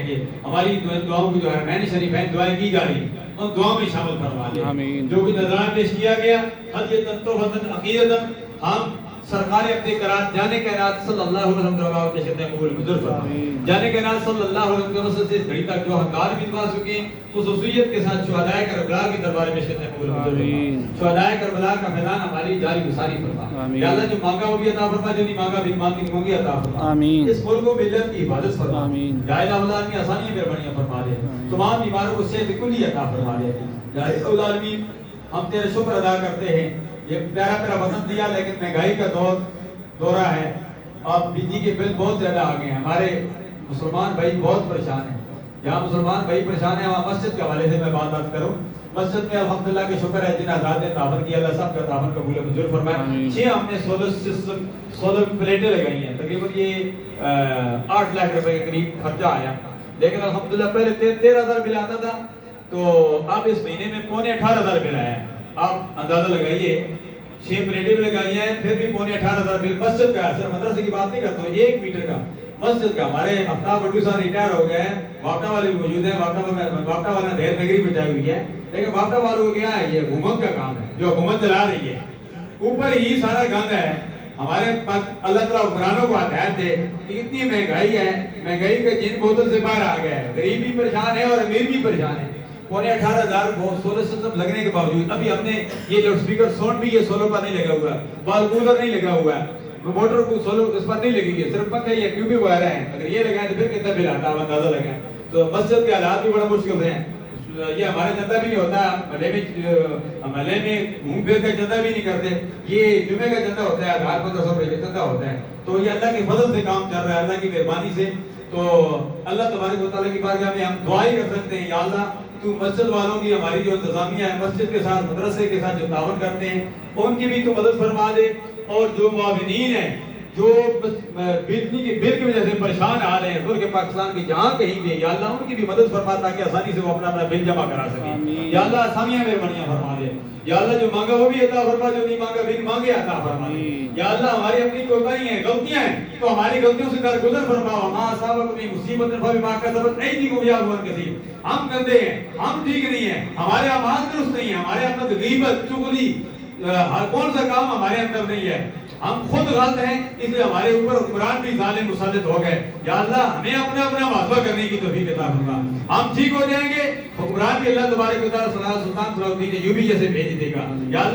گے. ہماری دعاؤں کی جو حرمین شریفین دعائیں کی جا رہی ہیں ان دعاؤں میں شامل فرما دے. جو بھی نظرانہ پیش کیا گیا حدیتاً توبتاً عقیدتاً ہم سرکار اپنے قرات جانے کائنات صلی اللہ علیہ وسلم درگاہ کے شرط قبول منظور فرما. جانے کائنات صلی اللہ علیہ وسلم کے وسط سے اس گھڑی تک جو حقدار بھی نواز چکے ہیں خصوصیت کے ساتھ شہدائے کربلا کے دربار میں شرط قبول منظور فرما. شہدائے کربلا کا فیضان ہماری جاری گزاری فرما. یا اللہ جو مانگا وہ بھی عطا فرما, جو نہیں مانگا بھی مانگی عطا فرما. اس ملک و ملت کی حفاظت فرما. یا الہ العالمین آسانیاں مہربانیاں فرما دے. تمام بیماروں کو صحت کلی عطا فرما دے. یا الہ العالمین ہم تیرے شکر ادا کرتے ہیں. یہ پیارا وطن دیا لیکن مہنگائی کا دورہ ہے. اب بجلی کے بل بہت زیادہ آ گئے ہیں. ہمارے مسلمان بھائی بہت پریشان ہیں. جہاں مسلمان بھائی پریشان ہیں وہاں مسجد کے حوالے سے میں بات کروں. مسجد میں الحمدللہ کے شکر ہے جن حضرات نے تعاون کیا اللہ سب کا تعاون قبول منظور فرمائے. 6 ہم نے سولر پلیٹیں لگائی ہیں. تقریباً یہ 8 لاکھ روپے کے قریب خرچہ آیا. لیکن الحمدللہ پہلے 13,000 بل آتا تھا تو اب اس مہینے میں 18,500 بل آیا ہے. آپ اندازہ لگائیے 6 پلیٹیں بھی لگائی ہیں پھر بھی 18,500 بل. مسجد کا صرف مدرسے کی بات نہیں کرتا ہوں, 1 میٹر کا مسجد کا. ہمارے آفتاب بٹو صاحب ریٹائر ہو گئے ہیں, واپٹا والے بھی موجود ہیں. واپٹا والا دہر نگری بچائی ہوئی ہے لیکن واپٹا والوں کو کیا ہے یہ حکومت کا کام ہے جو حکومت چلا رہی ہے. اوپر ہی سارا گند ہے. ہمارے اللہ تعالیٰ حکمرانوں کو ہدایت دے کہ اتنی مہنگائی ہے, مہنگائی کا جن بوتل سے باہر آ گیا ہے. غریب بھی پریشان ہے اور امیر بھی پریشان ہے. 18,500 سولر سسٹم لگنے کے باوجود ابھی ہم نے یہ لاؤڈ اسپیکر ساؤنڈ بھی یہ سولر پر نہیں لگا ہوا ہے, وال کولر نہیں لگا ہوا ہے, موٹر کو سولر اس پر نہیں لگی ہے, صرف پنکھے یا ٹیوب وغیرہ ہیں. اگر یہ لگائیں تو پھر کتنا بل آتا ہے اندازہ لگائیں. تو مسجد کے حالات بھی بڑا مشکل ہیں. یہ ہمارے چندہ بھی نہیں ہوتا, محلے میں گھوم پھر کا چندہ بھی نہیں کرتے. یہ جمعے کا چندہ ہوتا ہے, 1500 روپے کا چندہ ہوتا ہے. تو یہ اللہ کے فضل سے کام چل رہا ہے, اللہ کی مہربانی سے. تو اللہ تبارک و تعالیٰ کی بارگاہ میں ہم دعائیں کر سکتے ہیں. یا اللہ تو مسجد والوں کی ہماری جو انتظامیہ ہے مسجد کے ساتھ مدرسے کے ساتھ جو تعاون کرتے ہیں ان کی بھی تو مدد فرما دے. اور جو معاونین ہیں جو بجلی کے بل کی وجہ سے پریشان آ رہے ہیں ملک پاکستان کے جہاں کہیں بھی, یا اللہ ان کی بھی مدد فرما تاکہ آسانی سے وہ اپنا بل جمع کرا سکیں. یا اللہ آسانیاں مہربانیاں فرما دے. یا اللہ جو مانگا وہ بھی عطا فرما, جو نہیں مانگا بل مانگے عطا فرما دے. یا اللہ ہماری اپنی کوتاہی ہیں, غلطیاں ہیں تو ہماری غلطیوں سے درگزر فرما. ماں صاحب اپنی مصیبت فبما کسبت ایدیکم یعفو عن کثیر. ہم گندے ہیں, ہم ٹھیک نہیں ہیں, ہمارے اعمال درست نہیں ہیں, ہمارے اندر غیبت چغلی کون سا کام ہمارے اندر نہیں ہے. ہم خود غلط ہیں اس لیے ہمارے اوپر حکمران بھی ظالم مسلط ہو گئے. یا اللہ ہمیں اپنا محاسبہ کرنے کی توفیق عطا فرما. ہم ٹھیک ہو جائیں گے, حکمران بھی اللہ تبارک و تعالیٰ سلطان صلاح الدین ایوبی جیسے بھیج دے گا. یا